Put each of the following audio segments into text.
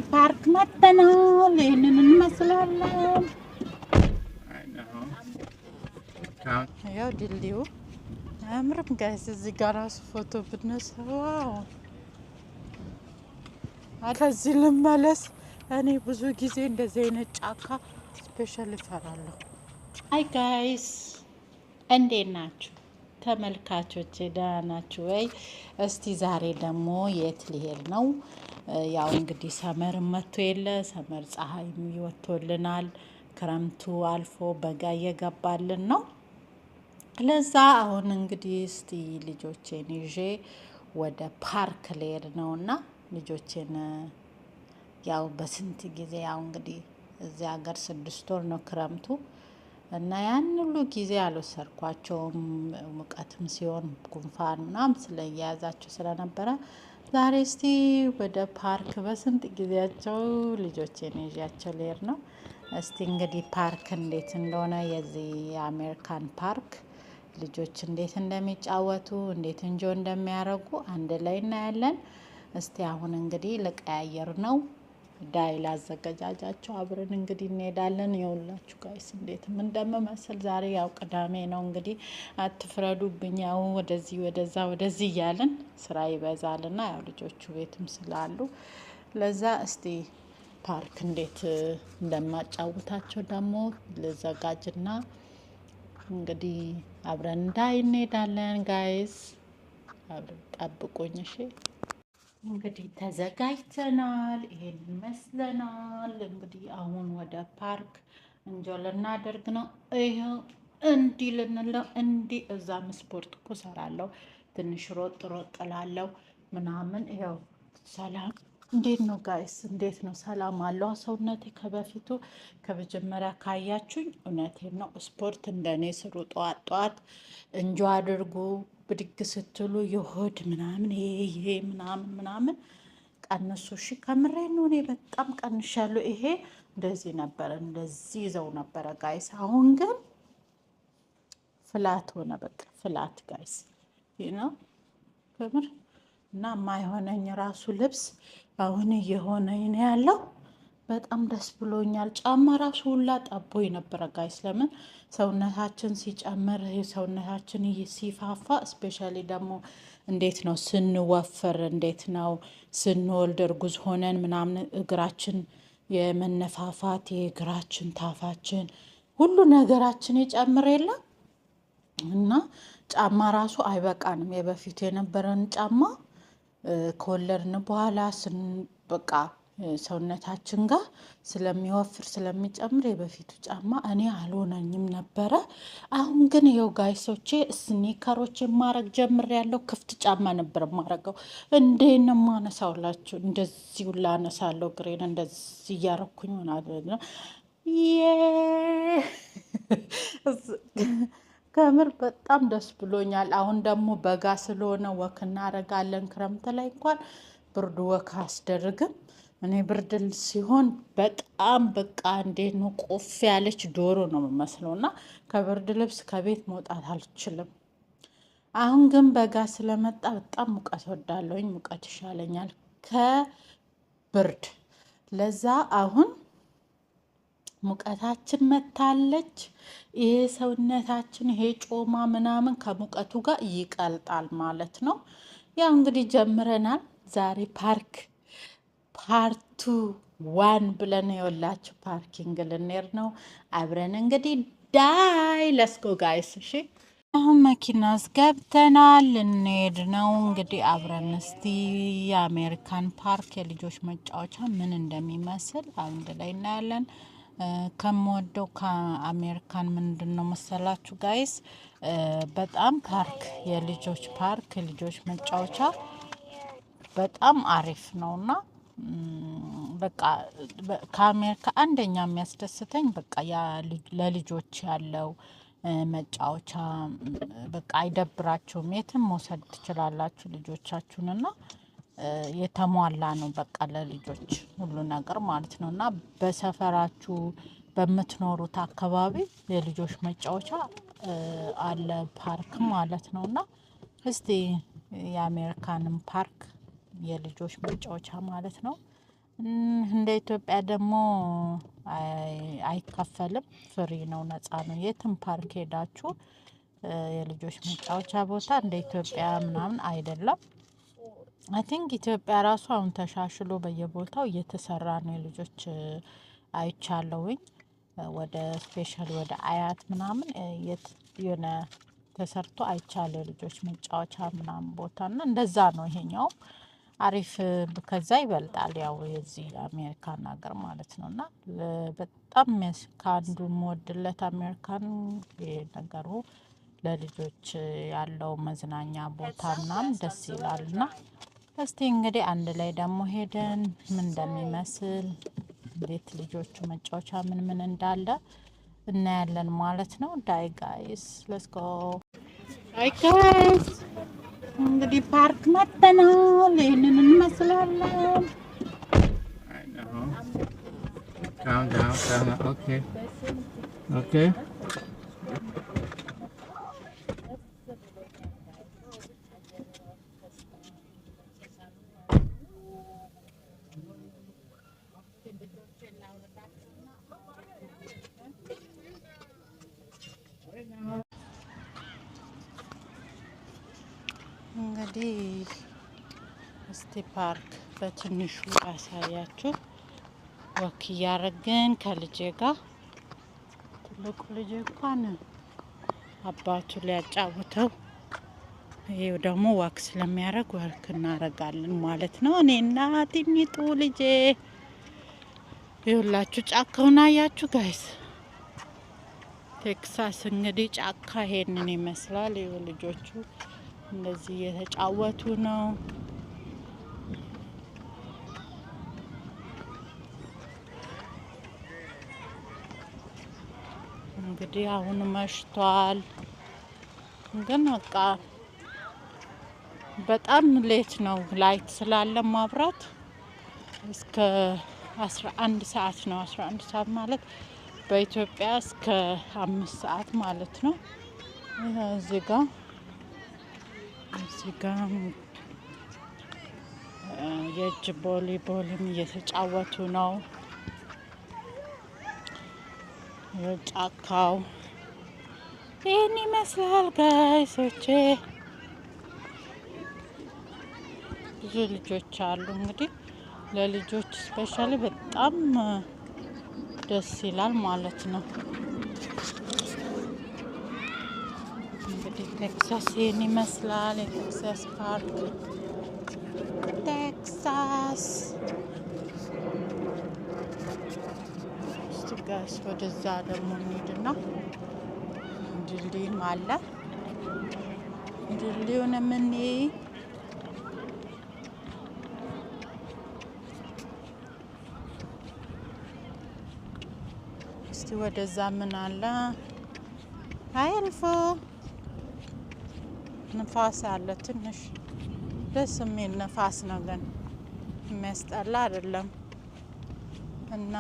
ፓርክ መጥተናል። ይሄንን እንመስላለን። ያው ድልድዩ አያምርም ጋይስ? እዚህ ጋር ራሱ ፎቶ ብነሳ ዋው! ከዚህ ልመለስ። እኔ ብዙ ጊዜ እንደዚህ አይነት ጫካ ስፔሻል እፈራለሁ። አይ ጋይስ እንዴት ናችሁ ተመልካቾች? ደህና ናችሁ ወይ? እስቲ ዛሬ ደግሞ የት ሊሄድ ነው? ያው እንግዲህ ሰመር መጥቶ የለ ሰመር ፀሐይ ይወጥቶልናል። ክረምቱ አልፎ በጋ እየገባልን ነው። ለዛ አሁን እንግዲህ እስቲ ልጆቼን ይዤ ወደ ፓርክ ልሄድ ነውና ልጆቼን ያው በስንት ጊዜ ያው እንግዲህ እዚህ ሀገር 6 ወር ነው ክረምቱ እና ያን ሁሉ ጊዜ አልወሰድኳቸውም። ሙቀትም ሲሆን ጉንፋን ምናምን ስለያዛቸው ስለነበረ ዛሬ እስቲ ወደ ፓርክ በስንት ጊዜያቸው ልጆቼን ይዣቸው ልሄድ ነው። እስቲ እንግዲህ ፓርክ እንዴት እንደሆነ የዚህ የአሜሪካን ፓርክ ልጆች እንዴት እንደሚጫወቱ እንዴት እንጆ እንደሚያደርጉ አንድ ላይ እናያለን። እስቲ አሁን እንግዲህ ልቀያየር ነው። ዳይ ላዘገጃጃቸው አብረን እንግዲህ እንሄዳለን። የሁላችሁ ጋይስ እንዴትም እንደምመስል ዛሬ ያው ቅዳሜ ነው እንግዲህ አትፍረዱብኝ። ያው ወደዚህ ወደዛ ወደዚህ እያልን ስራ ይበዛልና ያው ልጆቹ ቤትም ስላሉ ለዛ እስቲ ፓርክ እንዴት እንደማጫውታቸው ደግሞ ልዘጋጅና እንግዲህ አብረን እንዳይ እንሄዳለን። ጋይስ አብረን ጠብቁኝ እሺ። እንግዲህ ተዘጋጅተናል። ይሄን ይመስለናል። እንግዲህ አሁን ወደ ፓርክ እንጆ ልናደርግ ነው። ይኸው እንዲህ ልንለው እንዲህ እዛም ስፖርት እኮ እሰራለሁ። ትንሽ ሮጥ ሮጥ እላለሁ ምናምን። ይኸው ሰላም እንዴት ነው ጋይስ? እንዴት ነው? ሰላም አለው ሰውነቴ ከበፊቱ ከመጀመሪያ ካያችሁኝ፣ እውነቴን ነው። ስፖርት እንደኔ ስሩ። ጠዋት ጠዋት እንጆ አድርጉ። ብድግ ስትሉ የሆድ ምናምን ይሄ ምናምን ቀንሱ እሺ። ከምሬ ነው። እኔ በጣም ቀንሻለሁ። ይሄ እንደዚህ ነበረ፣ እንደዚህ ይዘው ነበረ ጋይስ። አሁን ግን ፍላት ሆነ። በቃ ፍላት ጋይስ ነው ከምር እና ማይሆነኝ ራሱ ልብስ አሁን እየሆነኝ ነው ያለው። በጣም ደስ ብሎኛል። ጫማ ራሱ ሁላ ጠቦኝ ነበረ ጋይስ። ለምን ሰውነታችን ሲጨምር ሰውነታችን ሲፋፋ፣ ስፔሻሊ ደግሞ እንዴት ነው ስንወፍር፣ እንዴት ነው ስንወልድ እርጉዝ ሆነን ምናምን እግራችን የመነፋፋት የእግራችን ታፋችን ሁሉ ነገራችን ይጨምር የለም እና ጫማ ራሱ አይበቃንም። የበፊቱ የነበረን ጫማ ከወለድን በኋላ በቃ ሰውነታችን ጋር ስለሚወፍር ስለሚጨምር የበፊቱ ጫማ እኔ አልሆነኝም ነበረ። አሁን ግን ይኸው ጋይሶቼ ስኒከሮች ማረግ ጀምሬያለሁ። ክፍት ጫማ ነበር ማረገው። እንዴት ነው ማነሳውላችሁ? እንደዚህ ሁላ አነሳለሁ። እግሬን እንደዚህ እያረኩኝ ሆናለ ነው ከምር በጣም ደስ ብሎኛል። አሁን ደግሞ በጋ ስለሆነ ወክ እናደርጋለን። ክረምት ላይ እንኳን ብርድ ወክ አስደርግም። እኔ ብርድ ሲሆን በጣም በቃ እንዴት ነው ቆፍ ያለች ዶሮ ነው የምመስለው እና ከብርድ ልብስ ከቤት መውጣት አልችልም። አሁን ግን በጋ ስለመጣ በጣም ሙቀት ወዳለሁኝ። ሙቀት ይሻለኛል ከብርድ። ለዛ አሁን ሙቀታችን መታለች። ይሄ ሰውነታችን ይሄ ጮማ ምናምን ከሙቀቱ ጋር ይቀልጣል ማለት ነው። ያው እንግዲህ ጀምረናል። ዛሬ ፓርቱ 1 ብለን የወላችሁ ፓርኪንግ ልንሄድ ነው። አብረን እንግዲህ ዳይ ለስጎ ጋይስ እሺ። አሁን መኪና ውስጥ ገብተናል። ልንሄድ ነው እንግዲህ አብረን እስቲ የአሜሪካን ፓርክ የልጆች መጫወቻ ምን እንደሚመስል አንድ ላይ እናያለን። ከምወደው ከአሜሪካን ምንድን ነው መሰላችሁ ጋይስ? በጣም የልጆች ፓርክ የልጆች መጫወቻ በጣም አሪፍ ነውና በቃ ከአሜሪካ አንደኛ የሚያስደስተኝ በቃ ለልጆች ያለው መጫወቻ በቃ አይደብራችሁም። የትም መውሰድ ትችላላችሁ ልጆቻችሁንና የተሟላ ነው በቃ ለልጆች ሁሉ ነገር ማለት ነው። እና በሰፈራችሁ በምትኖሩት አካባቢ የልጆች መጫወቻ አለ ፓርክ ማለት ነው። እና እስቲ የአሜሪካንም ፓርክ የልጆች መጫወቻ ማለት ነው እንደ ኢትዮጵያ ደግሞ አይከፈልም፣ ፍሪ ነው፣ ነፃ ነው። የትም ፓርክ ሄዳችሁ የልጆች መጫወቻ ቦታ እንደ ኢትዮጵያ ምናምን አይደለም። አይ ቲንክ ኢትዮጵያ ራሱ አሁን ተሻሽሎ በየቦታው እየተሰራ ነው። የልጆች አይቻለውኝ ወደ ስፔሻል ወደ አያት ምናምን የሆነ ተሰርቶ አይቻለ የልጆች መጫወቻ ምናምን ቦታ እና እንደዛ ነው። ይሄኛው አሪፍ ከዛ ይበልጣል፣ ያው የዚህ አሜሪካን ሀገር ማለት ነው። እና በጣም ከአንዱ የምወድለት አሜሪካን ነገሩ ለልጆች ያለው መዝናኛ ቦታ ምናምን ደስ ይላል። እና እስቲ እንግዲህ አንድ ላይ ደግሞ ሄደን ምን እንደሚመስል እንዴት ልጆቹ መጫወቻ ምን እንዳለ እናያለን ማለት ነው። ዳይ ጋይስ ሌትስ ጎ። አይ ጋይስ እንግዲህ ፓርክ መጥተናል። ይሄንን እንመስላለን። Calm down. Okay. Okay. እንግዲህ እስቲ ፓርክ በትንሹ ያሳያችሁ። ወክ እያረግን ከልጄ ጋር ትልቁ ልጄ እንኳን አባቱ ሊያጫውተው፣ ይሄው ደግሞ ዋክ ስለሚያደርግ ወክ እናረጋለን ማለት ነው። እኔና ትንሹ ልጄ ይኸውላችሁ ጫካውን አያችሁ ጋይስ። ቴክሳስ እንግዲህ ጫካ ይሄንን ይመስላል። ይኸው ልጆቹ እንደዚህ እየተጫወቱ ነው። እንግዲህ አሁን መሽቷል፣ ግን በቃ በጣም ሌት ነው። ላይት ስላለ ማብራት እስከ 11 ሰዓት ነው። 11 ሰዓት ማለት በኢትዮጵያ እስከ 5 ሰዓት ማለት ነው። እዚህ ጋር የእጅ ቦሊቦልም እየተጫወቱ ነው። ጫካው ይህን ይመስላል ጋይሶቼ። ብዙ ልጆች አሉ። እንግዲህ ለልጆች ስፔሻሊ በጣም ደስ ይላል ማለት ነው። እንግዲህ ቴክሳስ ይህን ይመስላል። የቴክሳስ ፓርክ ቴክሳስ። ጋስ ወደዛ ደግሞ እንሂድና ድልድይም አለ። ድልድዩን የምንይ እስቲ ወደዛ ምን አለ? አይልፎ ንፋስ አለ። ትንሽ ደስ የሚል ነፋስ ነው፣ ግን የሚያስጠላ አይደለም። እና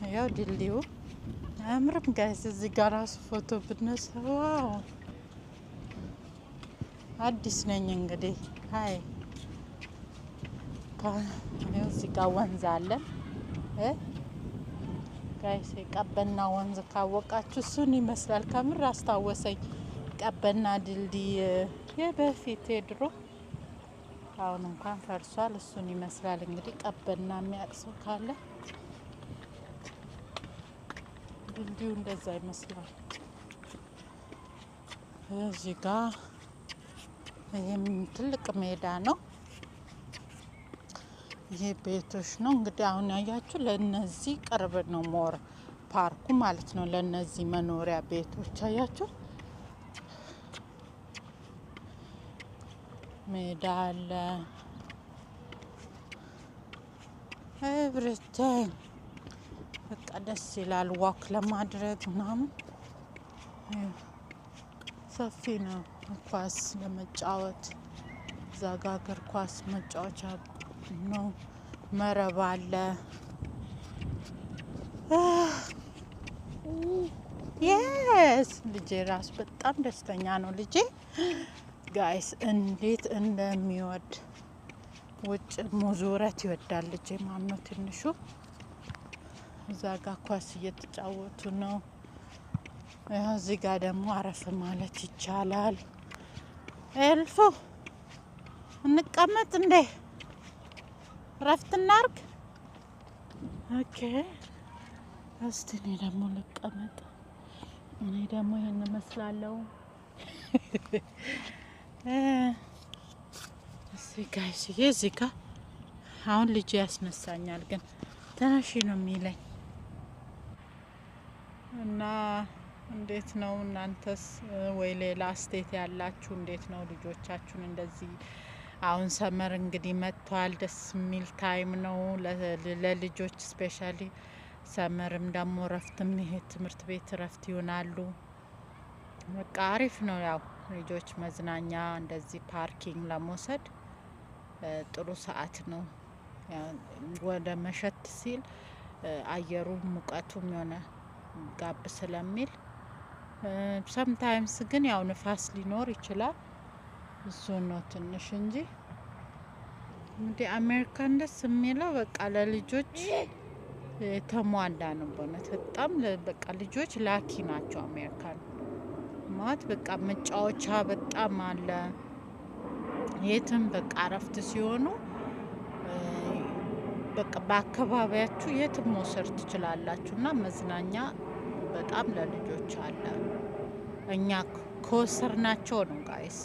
ያው ድልድዩ አያምርም ጋይስ? እዚህ ጋር ራሱ ፎቶ ብነሳ ዋው! አዲስ ነኝ እንግዲህ። አይ እዚህ ጋር ወንዝ አለ ጋይስ። ቀበና ወንዝ ካወቃችሁ እሱን ይመስላል። ከምር አስታወሰኝ። ቀበና ድልድይ የበፊት ድሮ፣ አሁን እንኳን ፈርሷል። እሱን ይመስላል እንግዲህ። ቀበና የሚያቅሰው ካለ ድልድዩ እንደዛ ይመስላል። እዚህ ጋር ይሄም ትልቅ ሜዳ ነው። ይሄ ቤቶች ነው እንግዲህ። አሁን ያያችሁ ለነዚህ ቅርብ ነው ሞር ፓርኩ ማለት ነው። ለነዚህ መኖሪያ ቤቶች አያችሁ፣ ሜዳ አለ። ኤቭሪቲንግ በቃ ደስ ይላል። ዋክ ለማድረግ ምናምን ሰፊ ነው። ኳስ ለመጫወት እዛ ጋ እግር ኳስ መጫወቻ ነው። መረብ አለ። የስ ልጄ ራሱ በጣም ደስተኛ ነው። ልጄ ጋይስ እንዴት እንደሚወድ ውጭ ሙዙረት ይወዳል ልጄ ማነው ትንሹ። እዛ ጋር ኳስ እየተጫወቱ ነው። እዚህ ጋር ደግሞ አረፍ ማለት ይቻላል። ኤልፎ እንቀመጥ እንዴ? ረፍት እናርግ። ኦኬ እስቲ እኔ ደግሞ ልቀመጥ። እኔ ደግሞ ይሄን እመስላለሁ። እዚህ ጋይስ እዚህ ጋር አሁን ልጅ ያስነሳኛል፣ ግን ተነሺ ነው የሚለኝ። እና እንዴት ነው እናንተስ? ወይ ሌላ ስቴት ያላችሁ እንዴት ነው ልጆቻችሁን እንደዚህ? አሁን ሰመር እንግዲህ መጥቷል። ደስ የሚል ታይም ነው ለልጆች ስፔሻሊ። ሰመርም ደግሞ ረፍትም ይሄ ትምህርት ቤት ረፍት ይሆናሉ። በቃ አሪፍ ነው። ያው ልጆች መዝናኛ እንደዚህ ፓርኪንግ ለመውሰድ ጥሩ ሰዓት ነው። ወደ መሸት ሲል አየሩ ሙቀቱም የሆነ ጋብ ስለሚል ሰምታይምስ ግን ያው ንፋስ ሊኖር ይችላል። እሱ ነው ትንሽ እንጂ እንግዲህ አሜሪካን ደስ የሚለው በቃ ለልጆች የተሟላ ነው በእውነት በጣም በቃ ልጆች ላኪ ናቸው። አሜሪካን ማለት በቃ መጫወቻ በጣም አለ። የትም በቃ እረፍት ሲሆኑ በቃ በአካባቢያችሁ የትም መውሰድ ትችላላችሁ እና መዝናኛ በጣም ለልጆች አለ። እኛ ከወሰርናቸው ነው ጋይስ፣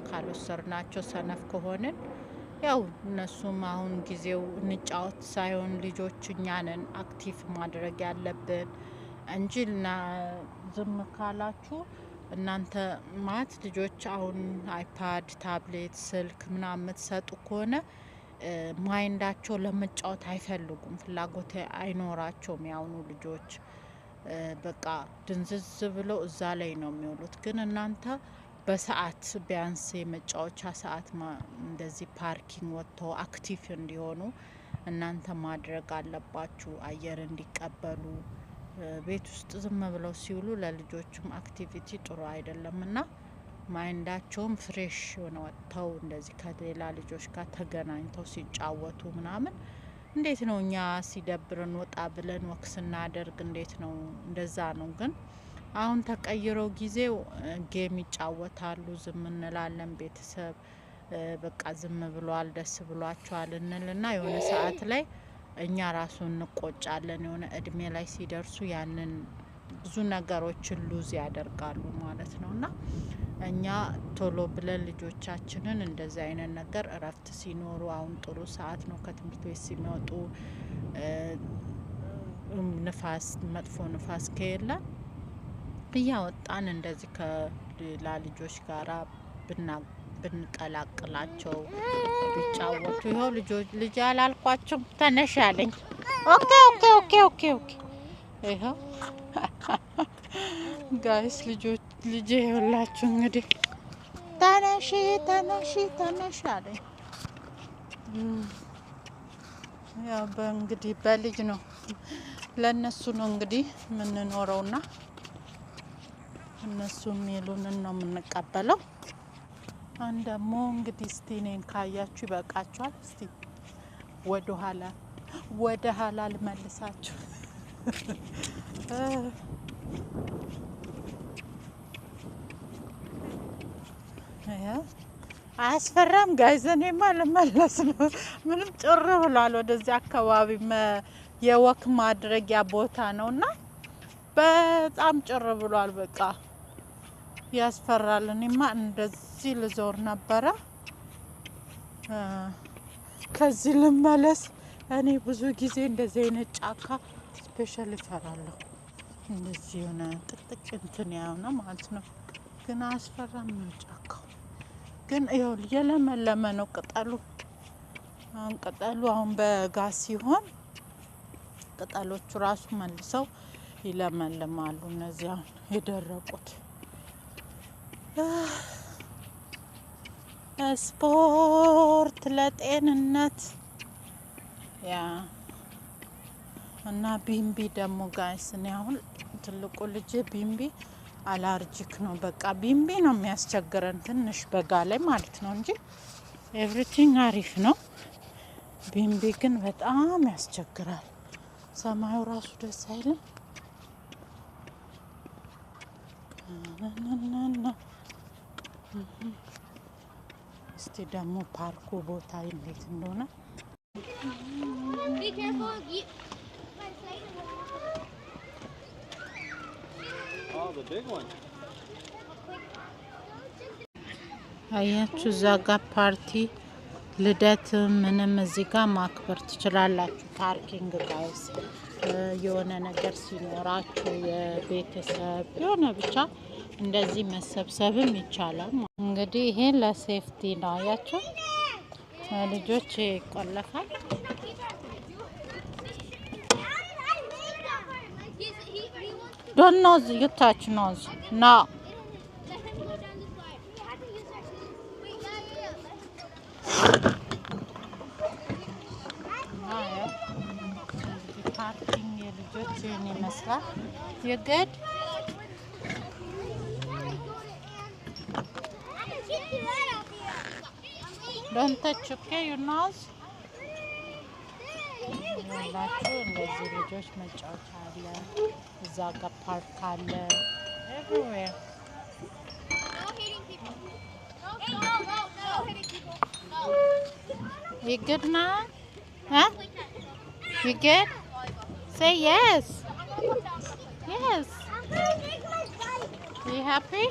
ካልወሰርናቸው ሰነፍ ከሆንን ያው እነሱም አሁን ጊዜው እንጫወት ሳይሆን ልጆች እኛንን አክቲቭ ማድረግ ያለብን እንጂ ዝም ካላችሁ እናንተ ማለት ልጆች አሁን አይፓድ፣ ታብሌት፣ ስልክ ምናምን የምትሰጡ ከሆነ ማይንዳቸው ለመጫወት አይፈልጉም፣ ፍላጎት አይኖራቸውም። ያውኑ ልጆች በቃ ድንዝዝ ብለው እዛ ላይ ነው የሚውሉት። ግን እናንተ በሰዓት ቢያንስ የመጫወቻ ሰዓት እንደዚህ ፓርኪንግ ወጥተው አክቲቭ እንዲሆኑ እናንተ ማድረግ አለባችሁ። አየር እንዲቀበሉ ቤት ውስጥ ዝም ብለው ሲውሉ ለልጆችም አክቲቪቲ ጥሩ አይደለም እና ማይንዳቸውም ፍሬሽ ሆነ ወጥተው እንደዚህ ከሌላ ልጆች ጋር ተገናኝተው ሲጫወቱ ምናምን እንዴት ነው እኛ ሲደብረን ወጣ ብለን ወክ ስናደርግ እንዴት ነው እንደዛ ነው። ግን አሁን ተቀይረው ጊዜው ጌም ይጫወታሉ፣ ዝም እንላለን። ቤተሰብ በቃ ዝም ብሏል፣ ደስ ብሏቸዋል እንልና የሆነ ሰዓት ላይ እኛ ራሱ እንቆጫለን። የሆነ እድሜ ላይ ሲደርሱ ያንን ብዙ ነገሮችን ሉዝ ያደርጋሉ ማለት ነው እና እኛ ቶሎ ብለን ልጆቻችንን እንደዚህ አይነት ነገር እረፍት ሲኖሩ አሁን ጥሩ ሰዓት ነው ከትምህርት ቤት ሲመጡ ንፋስ መጥፎ ንፋስ ከሌለ እያወጣን እንደዚህ ከሌላ ልጆች ጋራ ብንቀላቅላቸው ቢጫወቱ። ይኸው ልጅ አላልኳቸው ተነሽ ያለኝ። ኦኬ ኦኬ ኦኬ ኦኬ ኦኬ። ይኸው ጋይስ ልጄ ይኸውላችሁ እንግዲህ ተነሽ ተነሽ ተነሽ አለኝ። ያው በእንግዲህ በልጅ ነው ለነሱ ነው እንግዲህ የምንኖረውና እነሱ የሚሉንን ነው የምንቀበለው። አሁን ደግሞ እንግዲህ እስቲ እኔን ካያችሁ ይበቃችኋል። እስቲ ወደ ኋላ ልመልሳችሁ። አያስፈራም ጋይዝ? እኔማ ልመለስ ነው። ምንም ጭር ብሏል። ወደዚህ አካባቢ የወክ ማድረጊያ ቦታ ነውና በጣም ጭር ብሏል። በቃ ያስፈራል። እኔማ እንደዚህ ልዞር ነበረ። ከዚህ ልመለስ። እኔ ብዙ ጊዜ እንደዚህ አይነት ጫካ ስፔሻል እፈራለሁ። እንደዚህ የሆነ ጥቅጥቅ እንትን ያውና ማለት ነው። ግን አያስፈራም ነው ጫካው። ግን ይኸው የለመለመ ነው ቅጠሉ። አሁን በጋ ሲሆን ቅጠሎቹ ራሱ መልሰው ይለመልማሉ። እነዚህ አሁን የደረቁት ስፖርት ለጤንነት ያ እና ቢምቢ ደግሞ ጋይስ እኔ አሁን ትልቁ ልጅ ቢምቢ አላርጂክ ነው። በቃ ቢምቢ ነው የሚያስቸግረን ትንሽ በጋ ላይ ማለት ነው እንጂ ኤቭሪቲንግ አሪፍ ነው። ቢምቢ ግን በጣም ያስቸግራል። ሰማዩ ራሱ ደስ አይልም። እስቲ ደግሞ ፓርኩ ቦታ እንዴት እንደሆነ አያችሁ። እዛ ጋር ፓርቲ ልደት ምንም እዚህ ጋር ማክበር ትችላላችሁ። ፓርኪንግ ጋይስ የሆነ ነገር ሲኖራችሁ የቤተሰብ የሆነ ብቻ እንደዚህ መሰብሰብም ይቻላል። እንግዲህ ይሄ ለሴፍቲ ነው። አያችሁ ልጆች ይቆለፋል። ዶንት ኖዝ ዩ ታች ኖዝ ና ፓርኪንግ የልጆች ይህን ይመስላል። የገድ ዶንት ተች ኦኬ ዩ ኖዝ ያላችሁ እንደዚህ ልጆች መጫወቻ አለ። እዛ ጋር ፓርክ አለ። ኤቭሪዌር you good now? Huh? You good? Say yes. Yes. Are you happy?